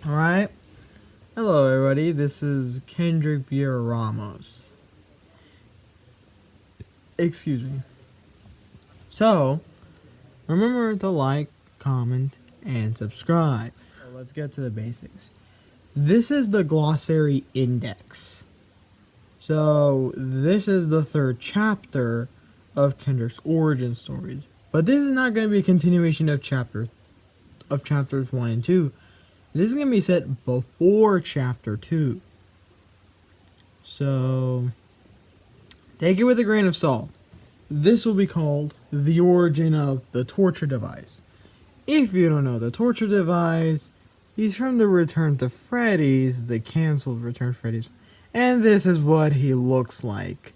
Alright. Hello, everybody. This is Kendrick Viera-Ramos. Excuse me. So, remember to like, comment, and subscribe. So let's get to the basics. This is the glossary index. So, this is the third chapter of Kendrick's origin stories. But this is not going to be a continuation of chapters 1 and 2. This is going to be set before chapter 2. So, take it with a grain of salt. This will be called the origin of the torture device. If you don't know the torture device, he's from the Return to Freddy's, the canceled Return to Freddy's. And this is what he looks like.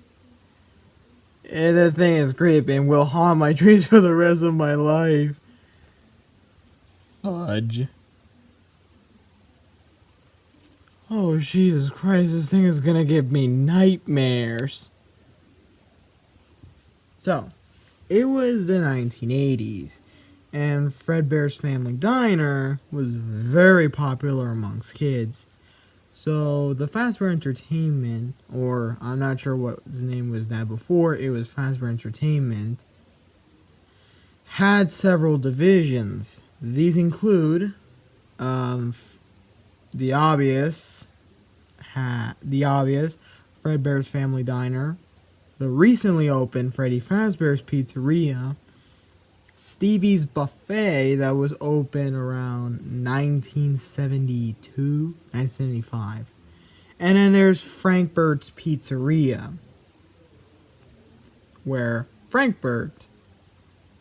And that thing is creepy and will haunt my dreams for the rest of my life. Fudge. Oh, Jesus Christ, this thing is gonna give me nightmares. So, it was the 1980s, and Fredbear's Family Diner was very popular amongst kids. So, the Fazbear Entertainment, or I'm not sure what his name was that before, it was Fazbear Entertainment, had several divisions. These include the obvious, Fredbear's Family Diner, the recently opened Freddy Fazbear's Pizzeria, Stevie's Buffet that was open around 1975, and then there's Frankbert's Pizzeria, where Frankbert.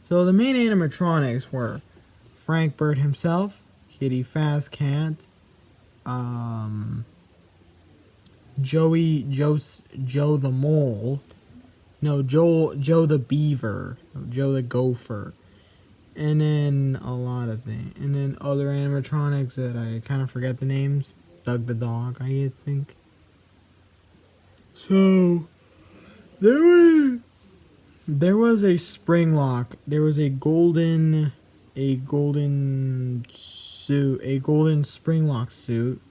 So the main animatronics were Frankbert himself, Kitty Fazcat, Joe the Mole, Joe the Beaver, Joe the Gopher, and then a lot of things, and then other animatronics that I kind of forget the names. Doug the Dog, I think. So there was a spring lock. There was a golden spring lock suit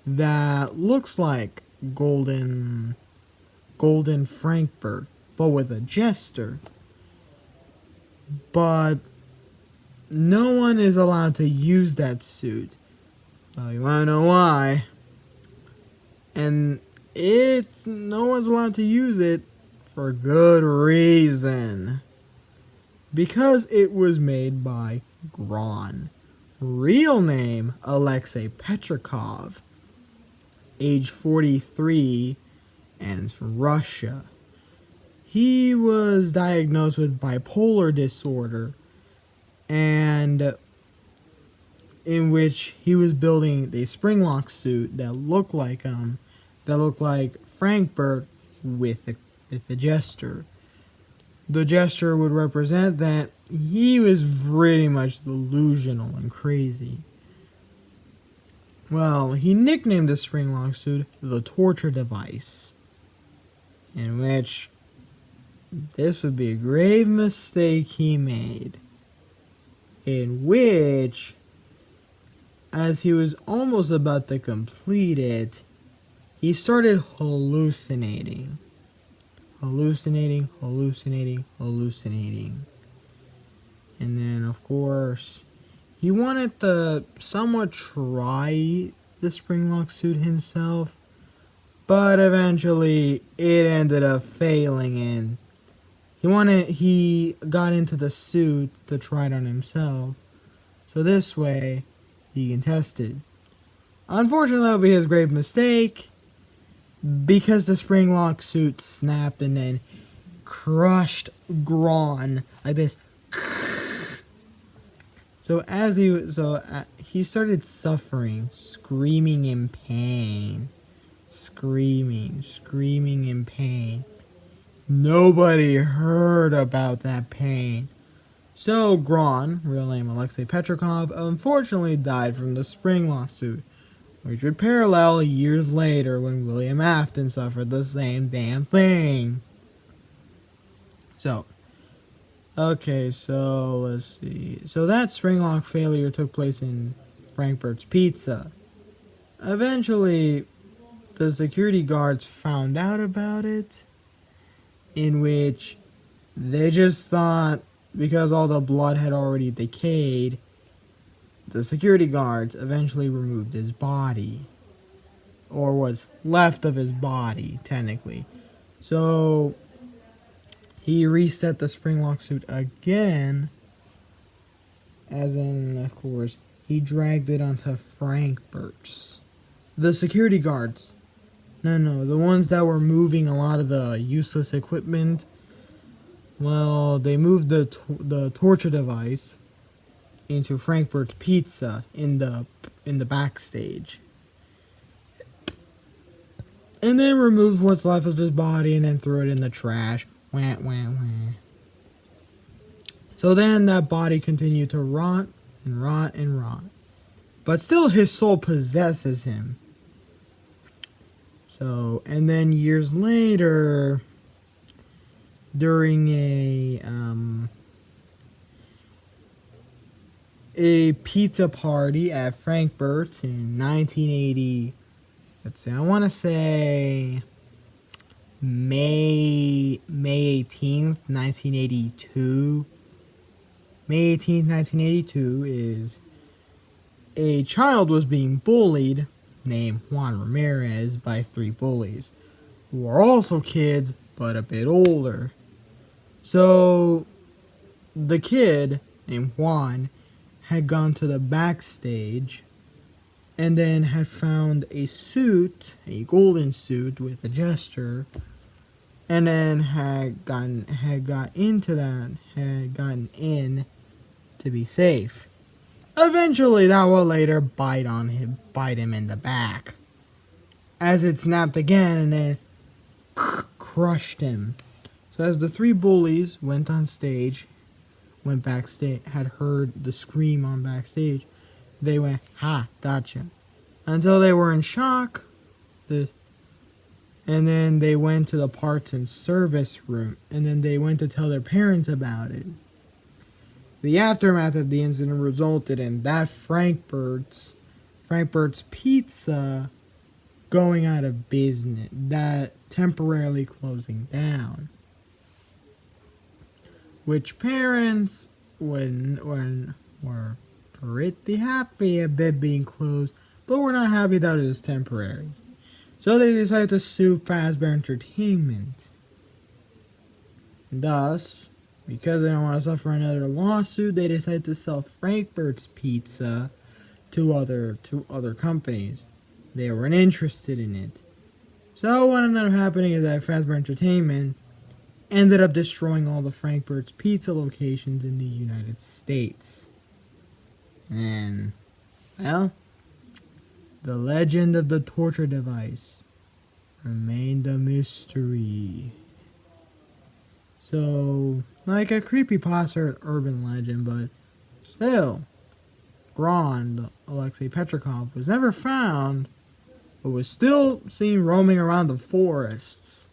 that looks like golden Frankbert, but with a jester. But no one is allowed to use that suit. So you wanna know why? And no one's allowed to use it for good reason. Because it was made by Gron. Real name, Alexei Petrikov. Age 43, and from Russia. He was diagnosed with bipolar disorder, and in which he was building a springlock suit that looked like Frankbert with the jester. The gesture would represent that he was pretty much delusional and crazy. Well, he nicknamed the springlock suit the torture device, in which this would be a grave mistake he made, in which, as he was almost about to complete it, he started hallucinating. And then, of course, he wanted to somewhat try the springlock suit himself, but eventually it ended up failing, and he got into the suit to try it on himself, so this way he can test it. Unfortunately, that would be his grave mistake, because the springlock suit snapped and then crushed Gron like this. So he started suffering, screaming in pain. Screaming in pain. Nobody heard about that pain. So Gron, real name Alexei Petrikov, unfortunately died from the springlock suit, which would parallel years later when William Afton suffered the same damn thing. Okay, so let's see. So that springlock failure took place in Frankfurt's Pizza. Eventually, the security guards found out about it, in which they just thought because all the blood had already decayed, the security guards eventually removed his body. Or what's left of his body, technically. So, he reset the spring lock suit again. As in, of course, he dragged it onto Frankfurt's. The security guards. No, the ones that were moving a lot of the useless equipment. Well, they moved the torture device into Frankfurt's Pizza in the backstage. And then removed what's left of his body and then threw it in the trash. Wah, wah, wah. So then that body continued to rot and rot and rot. But still his soul possesses him. So, and then years later, during a pizza party at Frankfurt's in 1980, let's see, I want to say May 18th, 1982. May 18th, 1982 is a child was being bullied named Juan Ramirez by 3 bullies who are also kids but a bit older. So the kid named Juan had gone to the backstage and then had found a suit, a golden suit with a jester, and then had gotten in to be safe. Eventually, that will later bite him in the back, as it snapped again and then crushed him. So as the 3 bullies went backstage, had heard the scream on backstage, they went, "Ha, gotcha," until they were in shock. And then they went to the parts and service room, and then they went to tell their parents about it. The aftermath of the incident resulted in that Frankfurt's Pizza going out of business, that temporarily closing down. Which parents were pretty happy about it being closed, but were not happy that it was temporary. So they decided to sue Fazbear Entertainment. Thus, because they don't want to suffer another lawsuit, they decided to sell Frankfurt's Pizza to other companies. They weren't interested in it. So what ended up happening is that Fazbear Entertainment ended up destroying all the Frankfurt's Pizza locations in the United States. And, well, the legend of the torture device remained a mystery. So, like a creepypasta or urban legend, but still, Grand Alexei Petrikov was never found, but was still seen roaming around the forests.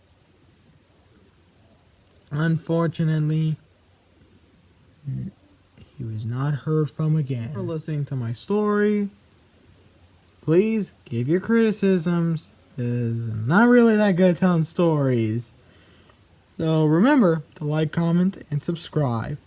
Unfortunately, he was not heard from again. For listening to my story, please give your criticisms, because I'm not really that good at telling stories. So remember to like, comment, and subscribe.